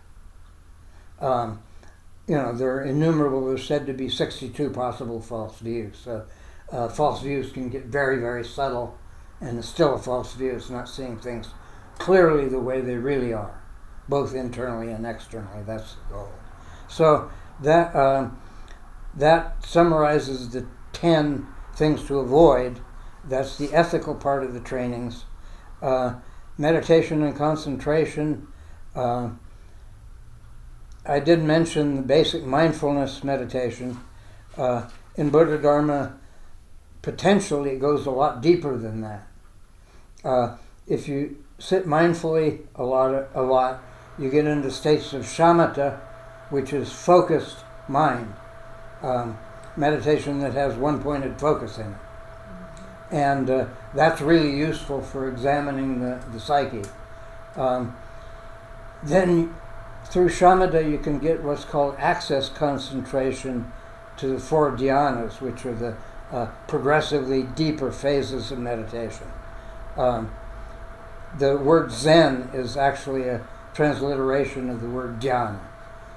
They're innumerable. There's said to be 62 possible false views. So false views can get very, very subtle, and it's still a false view. It's not seeing things clearly the way they really are, both internally and externally. That's the goal. So that summarizes the 10 things to avoid. That's the ethical part of the trainings. Meditation and concentration. I did mention the basic mindfulness meditation. In Buddha Dharma, potentially it goes a lot deeper than that. If you sit mindfully a lot, you get into states of shamatha, which is focused mind. Meditation that has one-pointed focus in it. And that's really useful for examining the psyche. Then through shamatha you can get what's called access concentration to the 4 dhyanas, which are the progressively deeper phases of meditation. The word Zen is actually a transliteration of the word dhyana,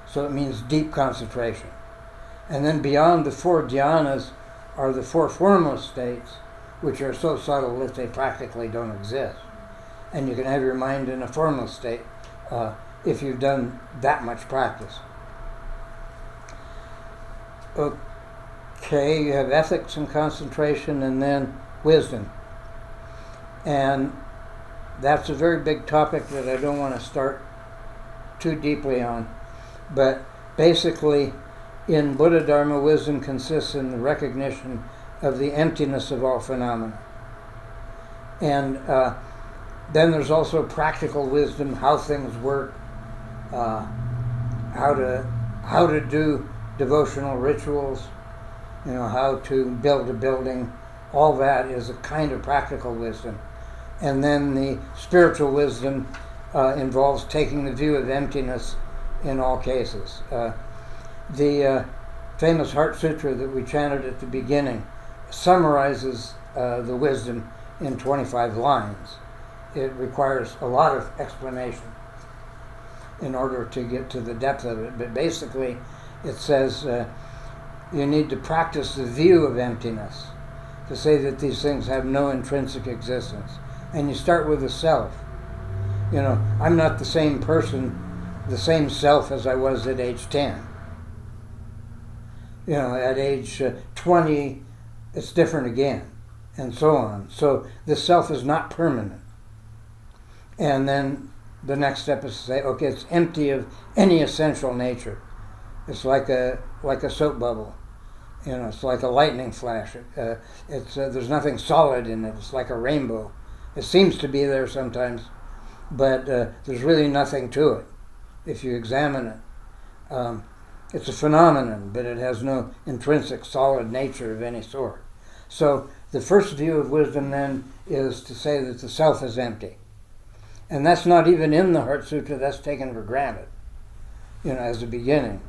so it means deep concentration. And then beyond the 4 dhyanas are the 4 formless states, which are so subtle that they practically don't exist. And you can have your mind in a formless state if you've done that much practice. Okay, you have ethics and concentration, and then wisdom. And that's a very big topic that I don't want to start too deeply on. But basically, in Buddha Dharma, wisdom consists in the recognition of the emptiness of all phenomena. And then there's also practical wisdom, how things work, how to do devotional rituals, how to build a building. All that is a kind of practical wisdom. And then the spiritual wisdom involves taking the view of emptiness in all cases. The famous Heart Sutra that we chanted at the beginning summarizes the wisdom in 25 lines. It requires a lot of explanation in order to get to the depth of it. But basically, it says you need to practice the view of emptiness, to say that these things have no intrinsic existence. And you start with the self. I'm not the same person, the same self as I was at age 10. At age 20, it's different again, and so on. So the self is not permanent. And then the next step is to say, okay, it's empty of any essential nature. It's like a soap bubble. It's like a lightning flash. There's nothing solid in it. It's like a rainbow. It seems to be there sometimes, but there's really nothing to it if you examine it. It's a phenomenon, but it has no intrinsic solid nature of any sort. So the first view of wisdom then is to say that the self is empty. And that's not even in the Heart Sutra, that's taken for granted, as a beginning.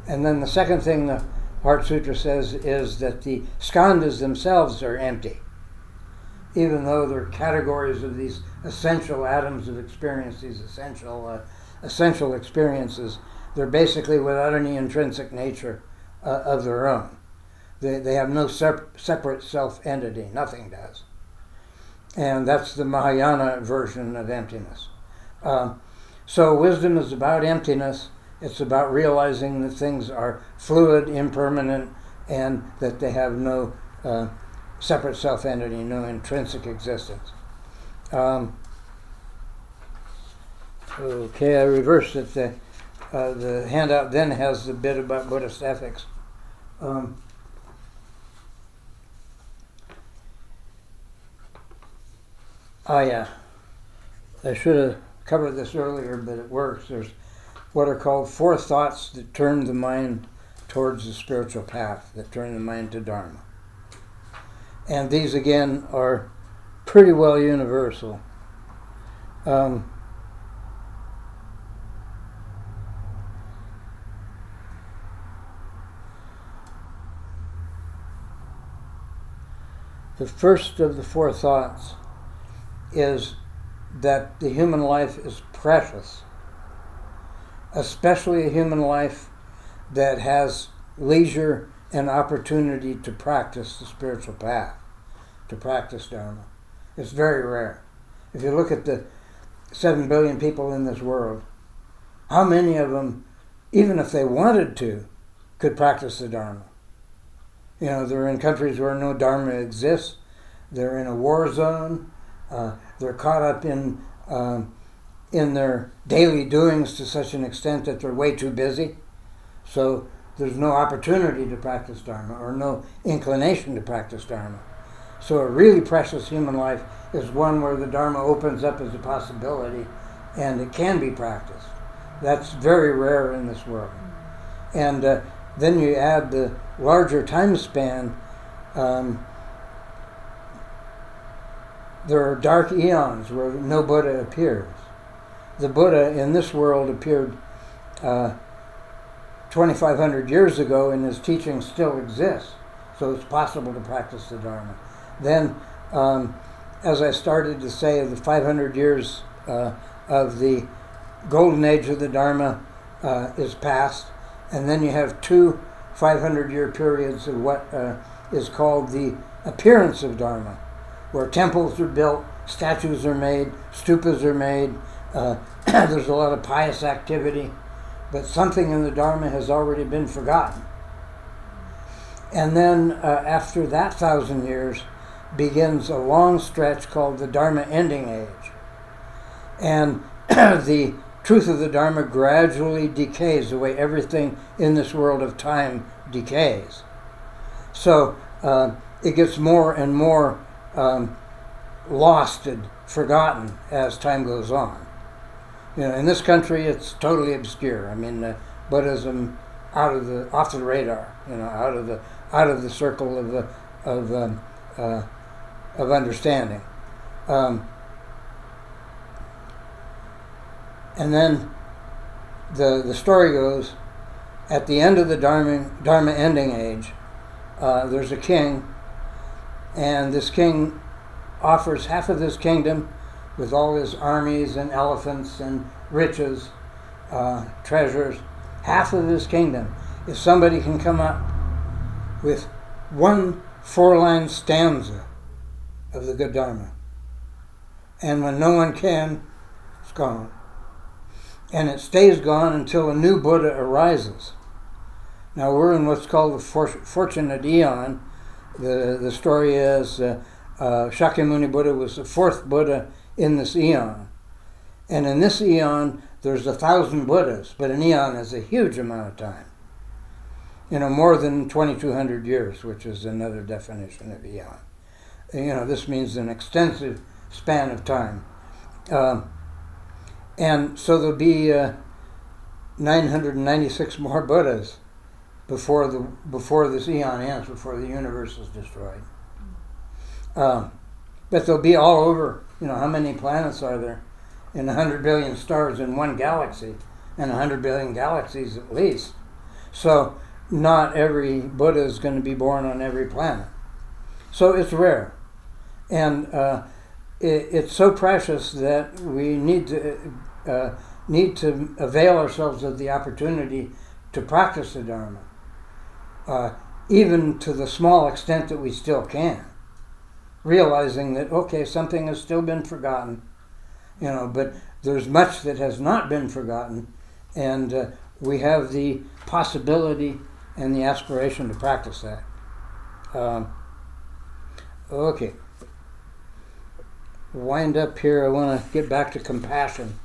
And then the second thing the Heart Sutra says is that the skandhas themselves are empty. Even though they're categories of these essential atoms of experience, these essential experiences, they're basically without any intrinsic nature of their own. They have no separate self-entity. Nothing does. And that's the Mahayana version of emptiness. So wisdom is about emptiness. It's about realizing that things are fluid, impermanent, and that they have no separate self-entity, no intrinsic existence. Okay, I reversed it. The handout then has the bit about Buddhist ethics. I should have covered this earlier, but it works. There's what are called four thoughts that turn the mind towards the spiritual path, that turn the mind to Dharma. And these, again, are pretty well universal. The first of the four thoughts is that the human life is precious, especially a human life that has leisure and opportunity to practice the spiritual path, to practice Dharma. It's very rare. If you look at the 7 billion people in this world, how many of them, even if they wanted to, could practice the Dharma? You know, they're in countries where no Dharma exists. They're in a war zone. They're caught up in their daily doings to such an extent that they're way too busy. So there's no opportunity to practice Dharma or no inclination to practice Dharma. So a really precious human life is one where the Dharma opens up as a possibility and it can be practiced. That's very rare in this world. And then you add the larger time span. There are dark eons where no Buddha appears. The Buddha in this world appeared 2,500 years ago, and his teaching still exists. So it's possible to practice the Dharma. Then, as I started to say, the 500 years of the golden age of the Dharma is past. And then you have two 500-year periods of what is called the appearance of Dharma, where temples are built, statues are made, stupas are made, there's a lot of pious activity, but something in the Dharma has already been forgotten. And then after that 1,000 years begins a long stretch called the Dharma ending age. And the truth of the Dharma gradually decays the way everything in this world of time decays. So it gets more and more lost and forgotten as time goes on. You know, in this country, it's totally obscure. I mean, Buddhism off the radar. You know, out of the circle of understanding. And then the story goes, at the end of the Dharma ending age, there's a king, and this king offers half of his kingdom with all his armies and elephants and riches, treasures, half of his kingdom, if somebody can come up with one 4-line stanza of the good Dharma. And when no one can, it's gone. And it stays gone until a new Buddha arises. Now we're in what's called the fortunate eon. The story is Shakyamuni Buddha was the fourth Buddha in this eon. And in this eon, there's 1,000 Buddhas, but an eon is a huge amount of time. You know, more than 2,200 years, which is another definition of eon. You know, this means an extensive span of time. And so there'll be 996 more Buddhas before this eon ends, before the universe is destroyed. But they'll be all over. You know, how many planets are there? In 100 billion stars in one galaxy, and 100 billion galaxies at least. So not every Buddha is going to be born on every planet. So it's rare. And it's so precious that we need to avail ourselves of the opportunity to practice the Dharma, even to the small extent that we still can, realizing that, okay, something has still been forgotten, you know, but there's much that has not been forgotten, and we have the possibility and the aspiration to practice that. Okay. Wind up here, I want to get back to compassion.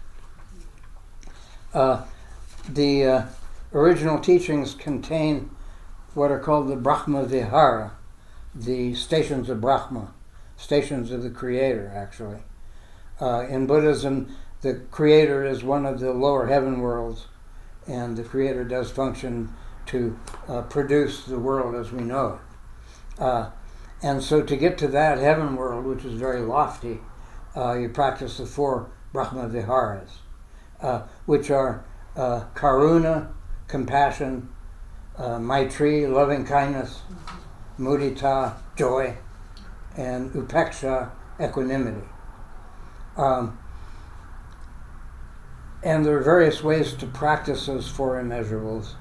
The original teachings contain what are called the Brahma Vihara, the stations of Brahma, stations of the Creator, actually. In Buddhism, the Creator is one of the lower heaven worlds, and the Creator does function to produce the world as we know it. And so to get to that heaven world, which is very lofty, you practice the 4 Brahma Viharas, which are karuna, compassion, maitri, loving kindness, mudita, joy, and upeksha, equanimity. And there are various ways to practice those 4 immeasurables.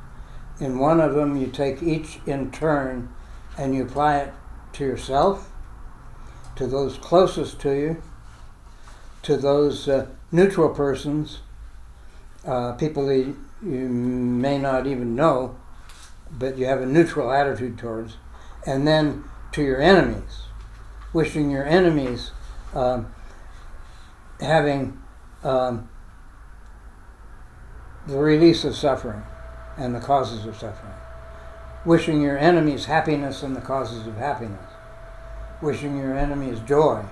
In one of them, you take each in turn and you apply it to yourself, to those closest to you, to those neutral persons, people that you may not even know, but you have a neutral attitude towards, and then to your enemies, wishing your enemies having the release of suffering and the causes of suffering. Wishing your enemies happiness and the causes of happiness. Wishing your enemies joy.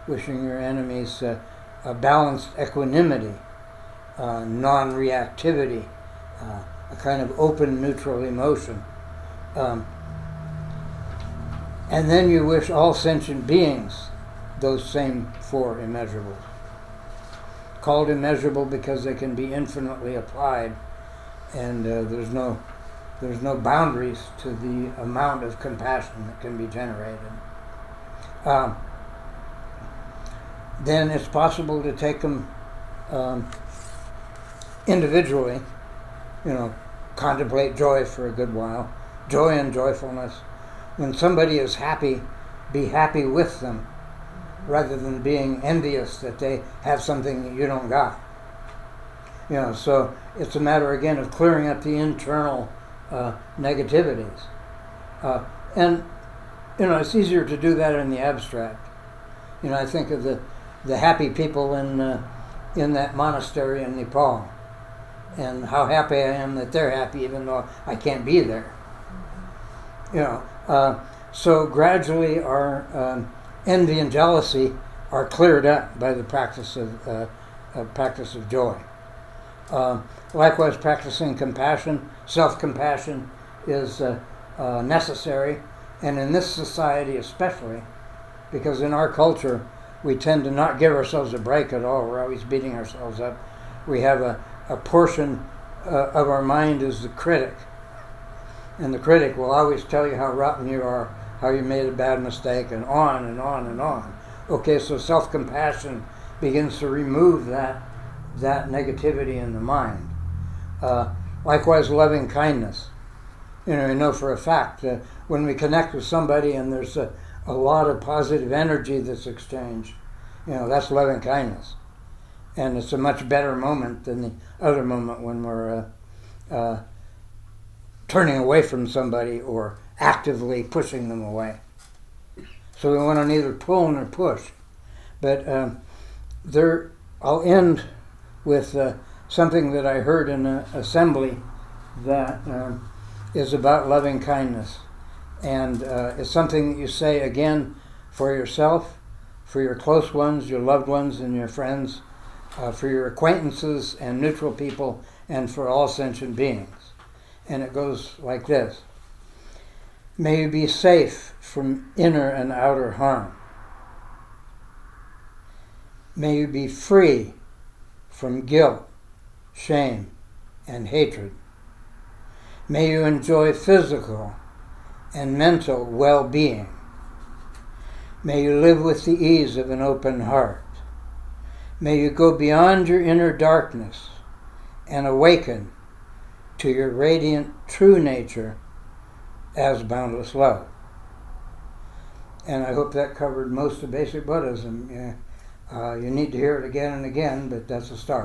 Wishing your enemies a balanced equanimity, non-reactivity, a kind of open, neutral emotion. And then you wish all sentient beings those same 4 immeasurables. Called immeasurable because they can be infinitely applied, and there's no boundaries to the amount of compassion that can be generated. Then it's possible to take them individually, contemplate joy for a good while, joy and joyfulness. When somebody is happy, be happy with them, rather than being envious that they have something that you don't got. So it's a matter, again, of clearing up the internal negativities. And it's easier to do that in the abstract. I think of the happy people in that monastery in Nepal, and how happy I am that they're happy even though I can't be there. So gradually our envy and jealousy are cleared up by the practice of joy. Likewise, practicing compassion, self-compassion, is necessary, and in this society especially, because in our culture we tend to not give ourselves a break at all. We're always beating ourselves up. We have a portion of our mind is the critic, and the critic will always tell you how rotten you are, how you made a bad mistake, and on and on and on. Okay, so self-compassion begins to remove that negativity in the mind. Likewise, loving kindness. I know for a fact that when we connect with somebody and there's a lot of positive energy that's exchanged, that's loving kindness. And it's a much better moment than the other moment when we're turning away from somebody or actively pushing them away. So we want to neither pull nor push. But I'll end with something that I heard in an assembly that is about loving kindness. And it's something that you say again for yourself, for your close ones, your loved ones, and your friends, for your acquaintances and neutral people, and for all sentient beings. And it goes like this. May you be safe from inner and outer harm. May you be free from guilt, shame, and hatred. May you enjoy physical and mental well-being. May you live with the ease of an open heart. May you go beyond your inner darkness and awaken to your radiant true nature as boundless love. And I hope that covered most of basic Buddhism. You need to hear it again and again, but that's a start.